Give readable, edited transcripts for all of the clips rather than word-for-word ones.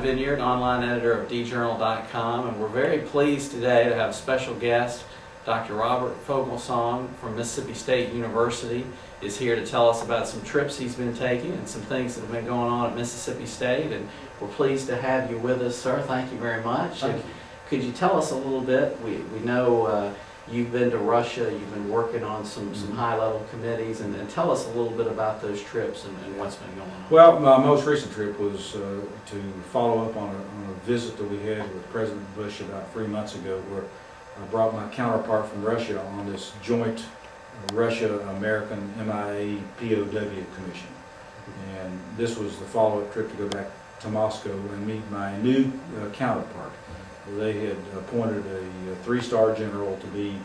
Vineyard, online editor of djournal.com, and we're very pleased today to have a special guest. Dr. Robert Foglesong from Mississippi State University is here to tell us about some trips he's been taking and some things that have been going on at Mississippi State, and we're pleased to have you with us, sir. Thank you very much. Thank you. Could you tell us a little bit? We know you've been to Russia, you've been working on some high-level committees, and tell us a little bit about those trips and what's been going on. Well, my most recent trip was to follow up on a visit that we had with President Bush about 3 months ago, where I brought my counterpart from Russia on this joint Russia-American MIA POW commission. And this was the follow-up trip to go back to Moscow and meet my new counterpart. They had appointed a three-star general to be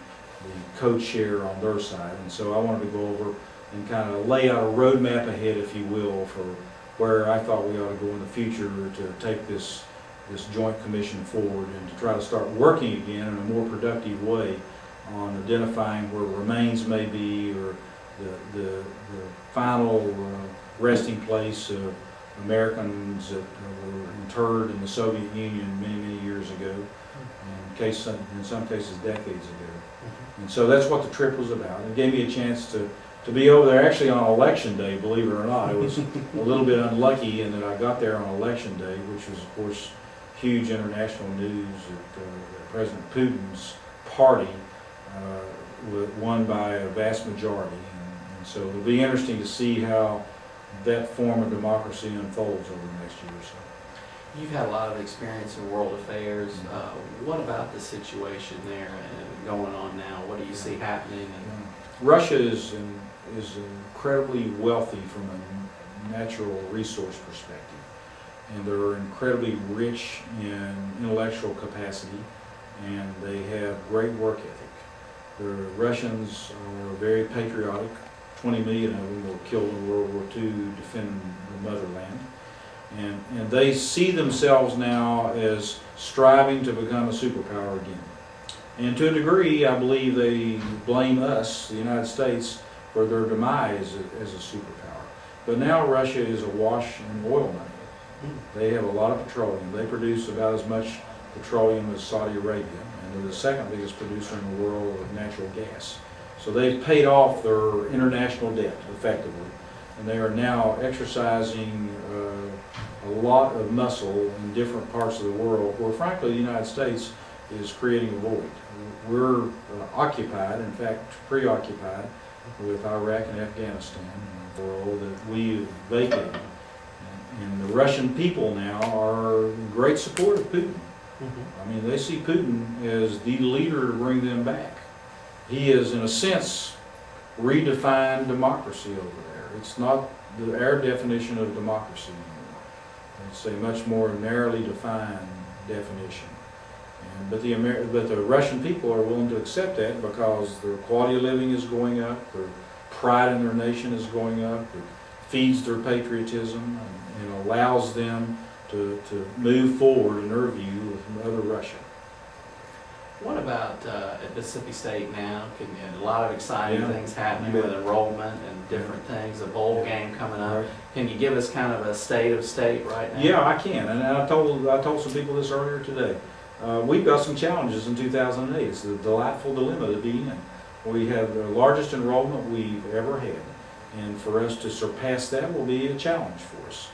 the co-chair on their side, and so I wanted to go over and kind of lay out a roadmap ahead, if you will, for where I thought we ought to go in the future to take this joint commission forward and to try to start working again in a more productive way on identifying where remains may be, or the final resting place of Americans that were interred in the Soviet Union many years ago, in some cases decades ago. And so that's what the trip was about. It gave me a chance to be over there actually on election day, believe it or not. It was a little bit unlucky in that I got there on election day, which was of course huge international news that President Putin's party won by a vast majority. And so it'll be interesting to see how that form of democracy unfolds over the next year or so. You've had a lot of experience in world affairs. What about the situation there and going on now? What do you see happening? Russia is incredibly wealthy from a natural resource perspective, and they're incredibly rich in intellectual capacity, and they have great work ethic. The Russians are very patriotic. 20 million of them were killed in World War II defending the motherland. And they see themselves now as striving to become a superpower again. And to a degree, I believe they blame us, the United States, for their demise as a superpower. But now Russia is awash in oil money. They have a lot of petroleum. They produce about as much petroleum as Saudi Arabia, and they're the second biggest producer in the world of natural gas. So they've paid off their international debt effectively, and they are now exercising a lot of muscle in different parts of the world where frankly the United States is creating a void. We're occupied, in fact preoccupied, with Iraq and Afghanistan, a world that we have vacated. And the Russian people now are in great support of Putin. I mean, they see Putin as the leader to bring them back. He is, in a sense, redefined democracy over there. It's not our definition of democracy anymore. It's a much more narrowly defined definition. But the Russian people are willing to accept that because their quality of living is going up, their pride in their nation is going up, it feeds their patriotism, and allows them to move forward, in their view, with Mother Russia. What about at Mississippi State now? A lot of exciting things happening with enrollment and different things, a bowl game coming up. Right. Can you give us kind of a state of state right now? Yeah, I can, and I told some people this earlier today. We've got some challenges in 2008. It's a delightful dilemma to be in. We have the largest enrollment we've ever had, and for us to surpass that will be a challenge for us.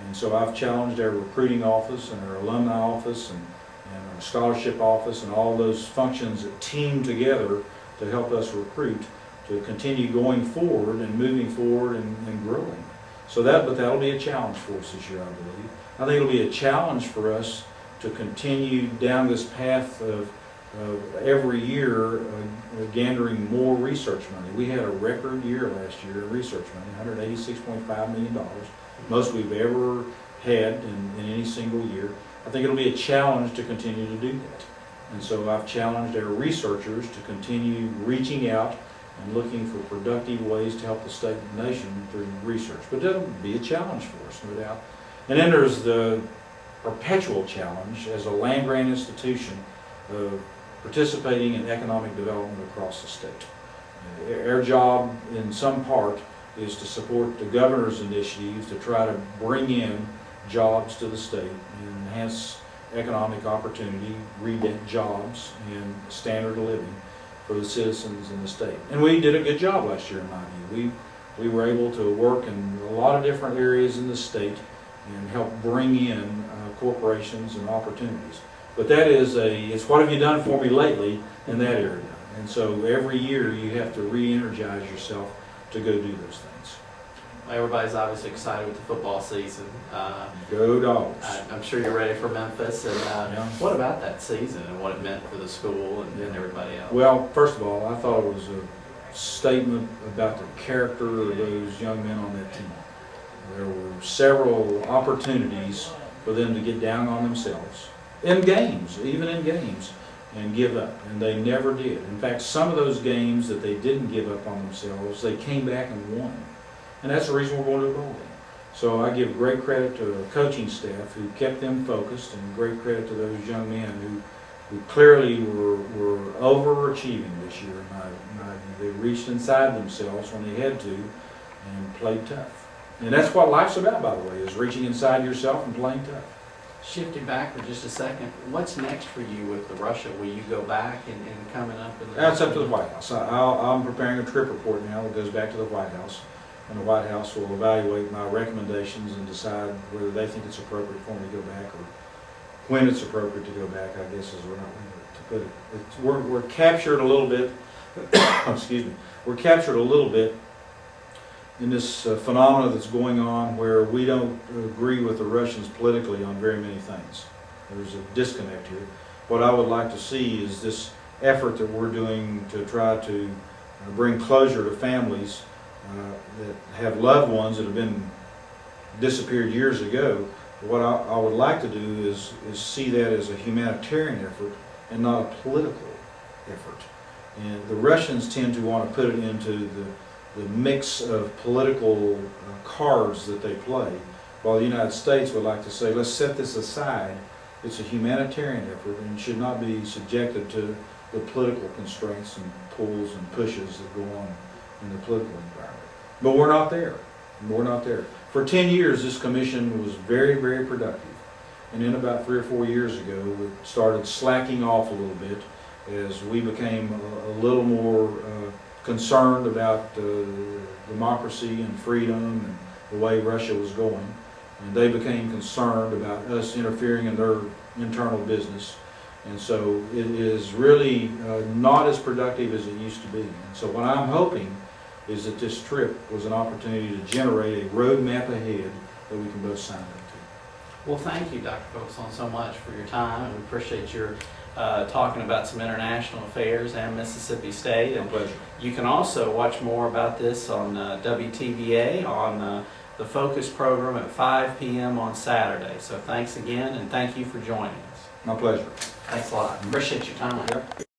And so I've challenged our recruiting office and our alumni office and our scholarship office and all those functions that team together to help us recruit to continue going forward and moving forward and growing. So that'll be a challenge for us this year, I believe. I think it'll be a challenge for us to continue down this path of every year gathering more research money. We had a record year last year in research money, $186.5 million, most we've ever had in any single year. I think it'll be a challenge to continue to do that. And so I've challenged our researchers to continue reaching out and looking for productive ways to help the state and the nation through research. But that'll be a challenge for us, no doubt. And then there's the perpetual challenge as a land-grant institution of participating in economic development across the state. Our job, in some part, is to support the governor's initiative to try to bring in jobs to the state, enhance economic opportunity, jobs, and standard of living for the citizens in the state. And we did a good job last year in my view. We were able to work in a lot of different areas in the state and help bring in corporations and opportunities. But that is it's what have you done for me lately in that area. And so every year you have to re-energize yourself to go do those things. Everybody's obviously excited with the football season. Go Dogs. I'm sure you're ready for Memphis. And Yeah. what about that season and what it meant for the school and everybody else? Well, first of all, I thought it was a statement about the character of those young men on that team. There were several opportunities for them to get down on themselves, in games, even in games, and give up, and they never did. In fact, some of those games that they didn't give up on themselves, they came back and won. And that's the reason we're going to a bowl game. So I give great credit to the coaching staff who kept them focused, and great credit to those young men who clearly were overachieving this year. They reached inside themselves when they had to and played tough. And that's what life's about, by the way, is reaching inside yourself and playing tough. Shifting back for just a second, what's next for you with the Russia? Will you go back and coming up? That's up to the White House. I'm preparing a trip report now that goes back to the White House. And the White House will evaluate my recommendations and decide whether they think it's appropriate for me to go back or when it's appropriate to go back, I guess is the right way to put it. We're captured a little bit, excuse me, we're captured a little bit in this phenomena that's going on where we don't agree with the Russians politically on very many things. There's a disconnect here. What I would like to see is this effort that we're doing to try to bring closure to families that have loved ones that have been disappeared years ago. What I would like to do is see that as a humanitarian effort and not a political effort. And the Russians tend to want to put it into the mix of political cards that they play, while the United States would like to say, let's set this aside. It's a humanitarian effort and should not be subjected to the political constraints and pulls and pushes that go on in the political environment. But we're not there. We're not there. For 10 years, this commission was very, very productive. And then about 3 or 4 years ago, we started slacking off a little bit as we became a little more concerned about democracy and freedom and the way Russia was going. And they became concerned about us interfering in their internal business. And so it is really not as productive as it used to be. And so what I'm hoping is that this trip was an opportunity to generate a roadmap ahead that we can both sign up to. Well, thank you, Dr. Foglesong, so much for your time, and we appreciate your talking about some international affairs and Mississippi State. My pleasure. You can also watch more about this on WTVA on the Focus program at 5 p.m. on Saturday. So thanks again, and thank you for joining us. My pleasure. Thanks a lot. Appreciate your time. Yep.